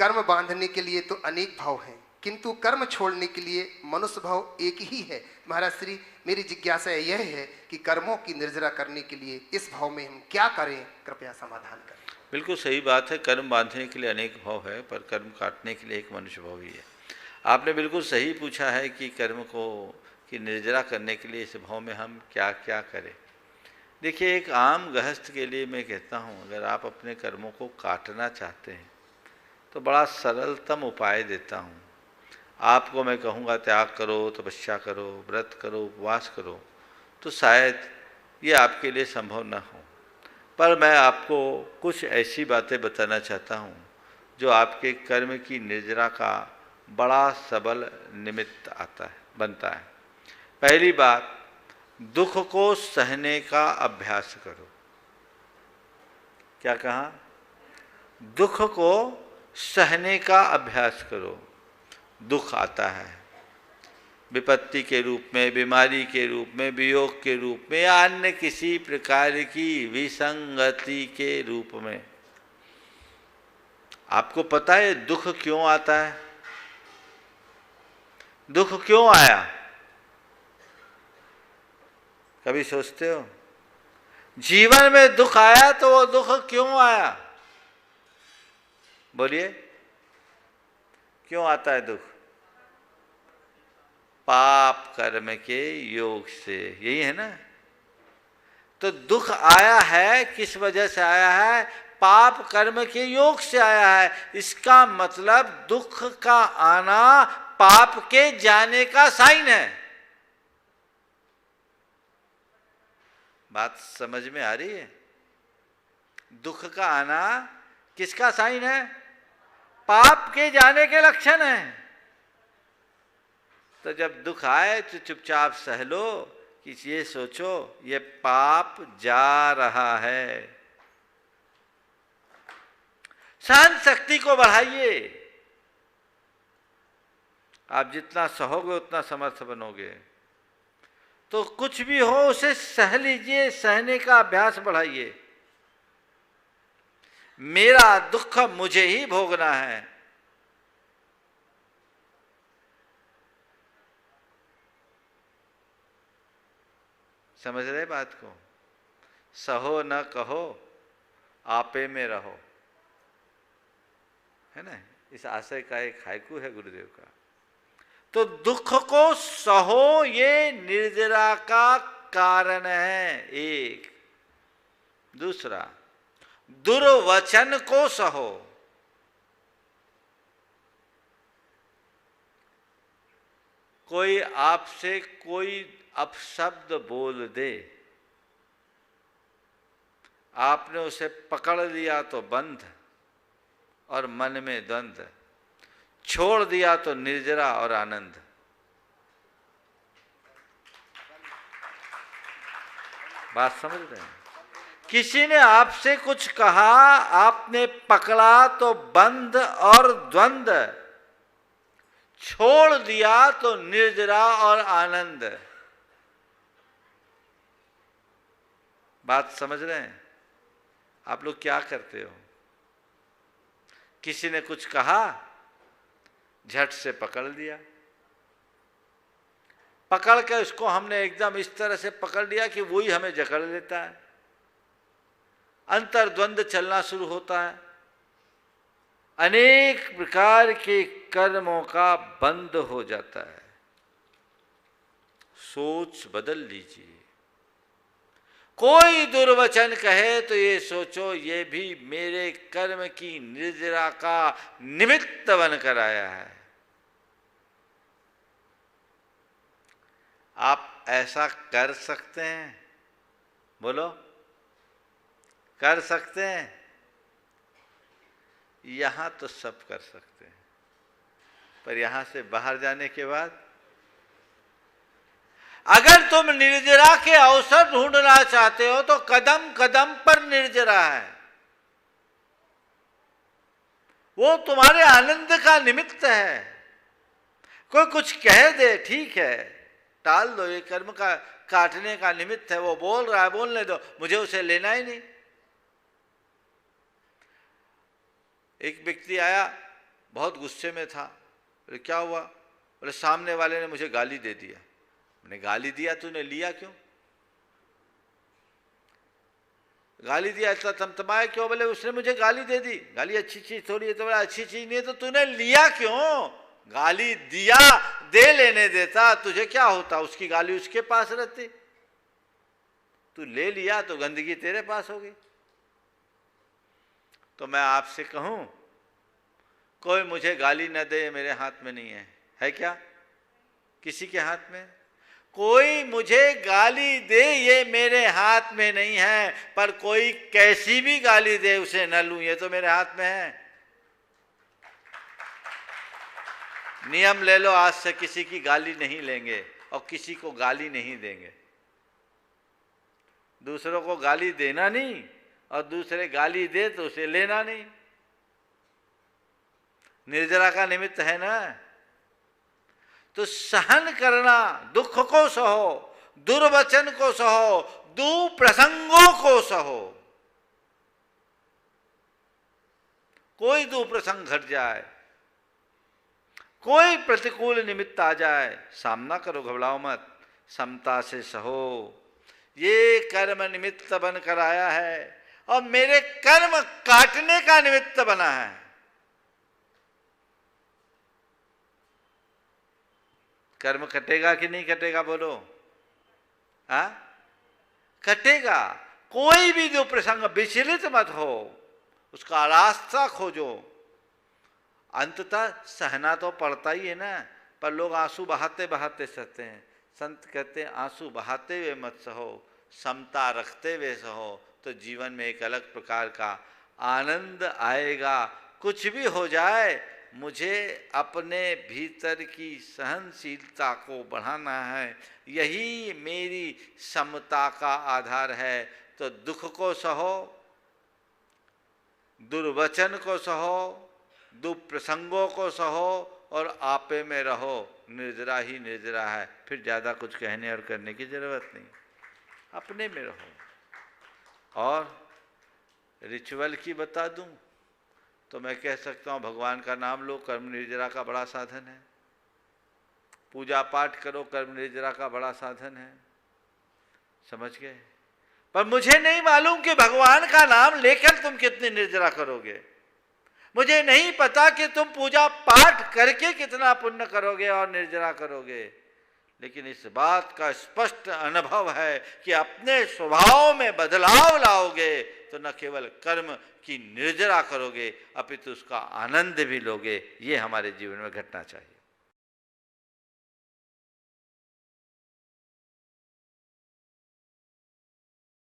कर्म बांधने के लिए तो अनेक भाव हैं, किंतु कर्म छोड़ने के लिए मनुष्य भाव एक ही है। महाराज श्री, मेरी जिज्ञासा यह है कि कर्मों की निर्जरा करने के लिए इस भाव में हम क्या करें, कृपया समाधान करें। बिल्कुल सही बात है, कर्म बांधने के लिए अनेक भाव है, पर कर्म काटने के लिए एक मनुष्य भाव ही है। आपने बिल्कुल सही पूछा है कि कर्म को की निर्जरा करने के लिए इस भाव में हम क्या क्या करें। देखिए, एक आम गृहस्थ के लिए मैं कहता हूँ, अगर आप अपने कर्मों को काटना चाहते हैं तो बड़ा सरलतम उपाय देता हूँ। आपको मैं कहूँगा त्याग करो, तपस्या करो, व्रत करो, उपवास करो, तो शायद ये आपके लिए संभव न हो, पर मैं आपको कुछ ऐसी बातें बताना चाहता हूँ जो आपके कर्म की निर्जरा का बड़ा सबल निमित्त बनता है। पहली बात, दुख को सहने का अभ्यास करो। क्या कहा? दुख को सहने का अभ्यास करो। दुख आता है विपत्ति के रूप में, बीमारी के रूप में, वियोग के रूप में या अन्य किसी प्रकार की विसंगति के रूप में। आपको पता है दुख क्यों आता है? दुख क्यों आया? कभी सोचते हो? जीवन में दुख आया तो वो दुख क्यों आया? बोलिए, क्यों आता है दुख? पाप कर्म के योग से, यही है ना। तो दुख आया है, किस वजह से आया है? पाप कर्म के योग से आया है। इसका मतलब दुख का आना पाप के जाने का साइन है। बात समझ में आ रही है? दुख का आना किसका साइन है? पाप के जाने के लक्षण है। तो जब दुख आए तो चुपचाप सह लो कि ये सोचो ये पाप जा रहा है। सहन शक्ति को बढ़ाइए। आप जितना सहोगे उतना समर्थ बनोगे। तो कुछ भी हो उसे सह लीजिए, सहने का अभ्यास बढ़ाइए। मेरा दुख मुझे ही भोगना है। समझ रहे बात को? सहो न कहो, आपे में रहो, है ना। इस आशय का एक हाइकू है गुरुदेव का। तो दुख को सहो, ये निर्जरा का कारण है एक। दूसरा, दुर्वचन को सहो। कोई आपसे कोई अपशब्द बोल दे, आपने उसे पकड़ लिया तो बंध और मन में द्वंद्व, छोड़ दिया तो निर्जरा और आनंद। बात समझ रहे हैं? किसी ने आपसे कुछ कहा, आपने पकड़ा तो बंध और द्वंद्व, छोड़ दिया तो निर्जरा और आनंद। बात समझ रहे हैं? आप लोग क्या करते हो? किसी ने कुछ कहा, झट से पकड़ लिया, पकड़ के उसको हमने एकदम इस तरह से पकड़ लिया कि वही हमें जकड़ लेता है। अंतर्द्वंद चलना शुरू होता है। अनेक प्रकार के कर्मों का बंध हो जाता है। सोच बदल लीजिए। कोई दुर्वचन कहे तो ये सोचो ये भी मेरे कर्म की निर्जरा का निमित्त बनकर आया है। आप ऐसा कर सकते हैं? बोलो, कर सकते हैं? यहां तो सब कर सकते हैं, पर यहां से बाहर जाने के बाद अगर तुम निर्जरा के अवसर ढूंढना चाहते हो तो कदम कदम पर निर्जरा है। वो तुम्हारे आनंद का निमित्त है। कोई कुछ कह दे, ठीक है, टाल दो, ये कर्म का काटने का निमित्त है। वो बोल रहा है, बोलने दो, मुझे उसे लेना ही नहीं। एक व्यक्ति आया, बहुत गुस्से में था। बोले क्या हुआ? बोले सामने वाले ने मुझे गाली दे दिया। मैंने गाली दिया, तूने लिया क्यों? गाली दिया इतना तमतमाया क्यों? बोले उसने मुझे गाली दे दी। गाली अच्छी चीज थोड़ी है। तो बोला अच्छी चीज नहीं है तो तूने लिया क्यों? गाली दिया, दे लेने देता, तुझे क्या होता? उसकी गाली उसके पास रहती, तू ले लिया तो गंदगी तेरे पास होगी। तो मैं आपसे कहूं, कोई मुझे गाली न दे, मेरे हाथ में नहीं है। है क्या किसी के हाथ में? कोई मुझे गाली दे ये मेरे हाथ में नहीं है, पर कोई कैसी भी गाली दे उसे न लूं, ये तो मेरे हाथ में है। नियम ले लो, आज से किसी की गाली नहीं लेंगे और किसी को गाली नहीं देंगे। दूसरों को गाली देना नहीं और दूसरे गाली दे तो उसे लेना नहीं। निर्जरा का निमित्त है ना, तो सहन करना, दुख को सहो, दुर्वचन को सहो, दुप्रसंगों को सहो। कोई दुप्रसंग घट जाए, कोई प्रतिकूल निमित्त आ जाए, सामना करो, घबराओ मत, समता से सहो। ये कर्म निमित्त बनकर आया है और मेरे कर्म काटने का निमित्त बना है। कर्म कटेगा कि नहीं कटेगा? बोलो। कटेगा। कोई भी जो प्रसंग, विचलित मत हो, उसका रास्ता खोजो। अंततः सहना तो पड़ता ही है ना, पर लोग आंसू बहाते बहाते सहते हैं। संत कहते हैं आंसू बहाते हुए मत सहो, समता रखते हुए सहो, तो जीवन में एक अलग प्रकार का आनंद आएगा। कुछ भी हो जाए, मुझे अपने भीतर की सहनशीलता को बढ़ाना है, यही मेरी समता का आधार है। तो दुख को सहो, दुर्वचन को सहो, दुप्रसंगों को सहो और आपे में रहो। निर्जरा ही निर्जरा है, फिर ज़्यादा कुछ कहने और करने की जरूरत नहीं, अपने में रहो। और रिचुअल की बता दूं तो मैं कह सकता हूँ भगवान का नाम लो, कर्म निर्जरा का बड़ा साधन है। पूजा पाठ करो, कर्म निर्जरा का बड़ा साधन है। समझ गए? पर मुझे नहीं मालूम कि भगवान का नाम लेकर तुम कितनी निर्जरा करोगे। मुझे नहीं पता कि तुम पूजा पाठ करके कितना पुण्य करोगे और निर्जरा करोगे। लेकिन इस बात का स्पष्ट अनुभव है कि अपने स्वभाव में बदलाव लाओगे तो न केवल कर्म की निर्जरा करोगे, अपितु उसका आनंद भी लोगे। ये हमारे जीवन में घटना चाहिए।